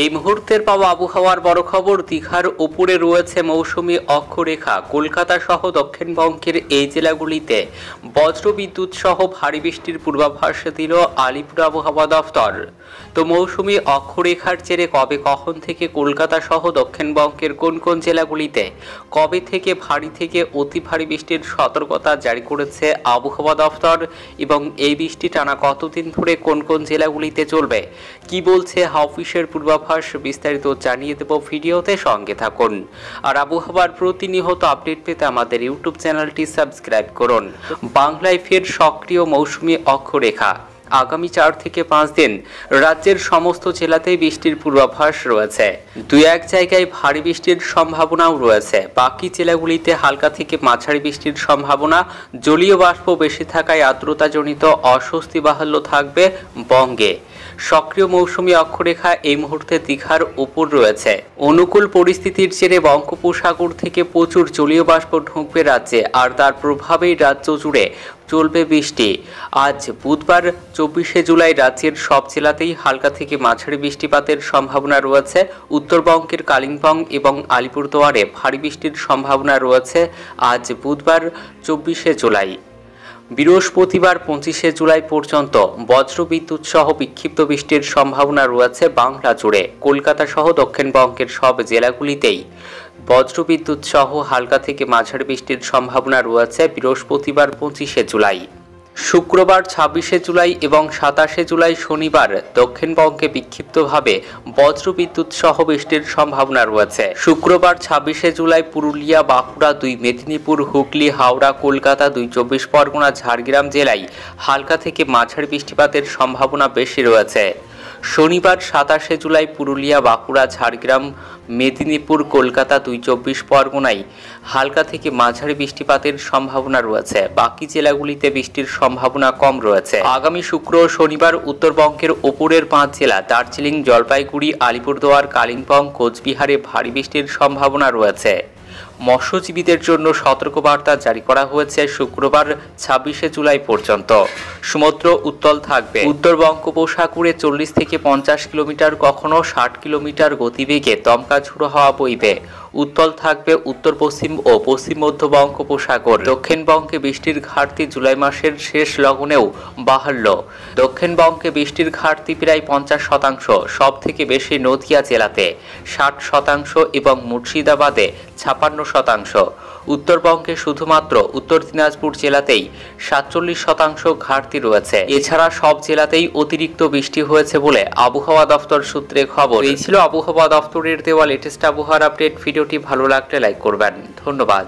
এই মুহূর্তের পাওয়া আবহাওয়ার বড় খবর, দীঘার উপরে রয়েছে মৌসুমী অক্ষরেখা। কলকাতা সহ দক্ষিণবঙ্গের এই জেলাগুলিতে বজ্রবিদ্যুৎ সহ ভারী বৃষ্টির পূর্বাভাস দিল আলিপুর আবহাওয়া দফতর। তো মৌসুমী অক্ষরেখার জেরে কবে কখন থেকে কলকাতা সহ দক্ষিণবঙ্গের কোন কোন জেলাগুলিতে কবে থেকে ভারী থেকে অতি ভারী বৃষ্টির সতর্কতা জারি করেছে আবহাওয়া দফতর এবং এই বৃষ্টি টানা কতদিন ধরে কোন কোন জেলাগুলিতে চলবে, কি বলছে হাওফিসের পূর্বাভাস, বিস্তারিত জানিয়ে দেব ভিডিওতে, সঙ্গে থাকুন। আর আবহাওয়ার প্রতিনিয়ত আপডেট পেতে আমাদের ইউটিউব চ্যানেলটি সাবস্ক্রাইব করুন। বাংলায় ফের সক্রিয় মৌসুমী অক্ষরেখা। আগামী 4 থেকে 5 দিন রাজ্যের সমস্ত জেলাতেই বৃষ্টির পূর্বাভাস রয়েছে। দুই এক জায়গায় ভারী বৃষ্টির সম্ভাবনাও রয়েছে। বাকি জেলাগুলিতে হালকা থেকে মাঝারি বৃষ্টির সম্ভাবনা। জলীয় বাষ্প বেশি থাকায় আর্দ্রতাজনিত অস্বস্তি বাহুল্য থাকবে বঙ্গে। সক্রিয় মৌসুমী অক্ষরেখা এই মুহূর্তে দীঘার উপর রয়েছে। অনুকূল পরিস্থিতির জেরে বঙ্গোপসাগর থেকে প্রচুর জলীয় বাষ্প ঢুকবে রাজ্যে, আর তার প্রভাবেই রাজ্য জুড়ে চলবে বৃষ্টি। আজ বুধবার 24শে জুলাই রাজ্যের সব জেলাতেই হালকা থেকে মাঝারি বৃষ্টিপাতের সম্ভাবনা রয়েছে। উত্তরবঙ্গের কালিম্পং এবং আলিপুরদুয়ারে ভারী বৃষ্টির সম্ভাবনা রয়েছে আজ বুধবার 24শে জুলাই। বৃহস্পতিবার 25শে জুলাই পর্যন্ত বজ্রবিদ্যুৎ সহ বিক্ষিপ্ত বৃষ্টির সম্ভাবনা রয়েছে বাংলা জুড়ে। কলকাতা সহ দক্ষিণবঙ্গের সব জেলাগুলিতেই বজ্রবিদ্যুৎ সহ হালকা থেকে মাঝারি বৃষ্টির সম্ভাবনা রয়েছে বৃহস্পতিবার 25শে জুলাই। শুক্রবার 26শে জুলাই এবং 27শে জুলাই শনিবার দক্ষিণবঙ্গে বিক্ষিপ্তভাবে বজ্রবিদ্যুৎ সহ বৃষ্টির সম্ভাবনা রয়েছে। শুক্রবার 26শে জুলাই পুরুলিয়া, বাঁকুড়া, 2 মেদিনীপুর, হুগলি, হাওড়া, কলকাতা, 2 24 পরগনা, ঝাড়গ্রাম জেলায় হালকা থেকে মাঝারি বৃষ্টিপাতের সম্ভাবনা বেশি রয়েছে। শনিবার 27শে জুলাই পুরুলিয়া, বাঁকুড়া, ঝাড়গ্রাম, মেদিনীপুর, কলকাতা, 2 24 পরগনায় হালকা থেকে মাঝারি বৃষ্টিপাতের সম্ভাবনা রয়েছে। বাকি জেলাগুলিতে বৃষ্টির সম্ভাবনা কম রয়েছে। আগামী শুক্র ও শনিবার উত্তরবঙ্গের ওপরের 5 জেলা দার্জিলিং, জলপাইগুড়ি, আলিপুরদুয়ার, কালিম্পং, কোচবিহারে ভারী বৃষ্টির সম্ভাবনা রয়েছে। মৎস্যজীবীদের জন্য সতর্কবার্তা জারি করা হয়েছে শুক্রবার 26শে জুলাই পর্যন্ত। সমুদ্র উত্তাল থাকবে। উত্তর বঙ্গোপসাগরে 40 থেকে 50 কিলোমিটার, কখনো 60 কিলোমিটার গতিবেগে দমকা ঝোড়ো হাওয়া বইবে। উত্তাল থাকবে উত্তর পশ্চিম ও পশ্চিম মধ্য বঙ্গোপসাগর। দক্ষিণবঙ্গে বৃষ্টির ঘাটতি জুলাই মাসের শেষ লগনেও বাড়ল। দক্ষিণবঙ্গে বৃষ্টির ঘাটতি প্রায় 50%, সব থেকে বেশি নদিয়া জেলাতে 60% এবং মুর্শিদাবাদে 56%। উত্তরবঙ্গে শুধুমাত্র উত্তর দিনাজপুর জেলাতেই 47% ঘাটতি রয়েছে। এছাড়া সব জেলাতেই অতিরিক্ত বৃষ্টি হয়েছে বলে আবহাওয়া দফতর সূত্রে খবর। এই ছিল আবহাওয়া দফতরের দেওয়া লেটেস্ট আবহাওয়ার আপডেট। ভিডিওটি ভালো লাগলে লাইক করবেন। ধন্যবাদ।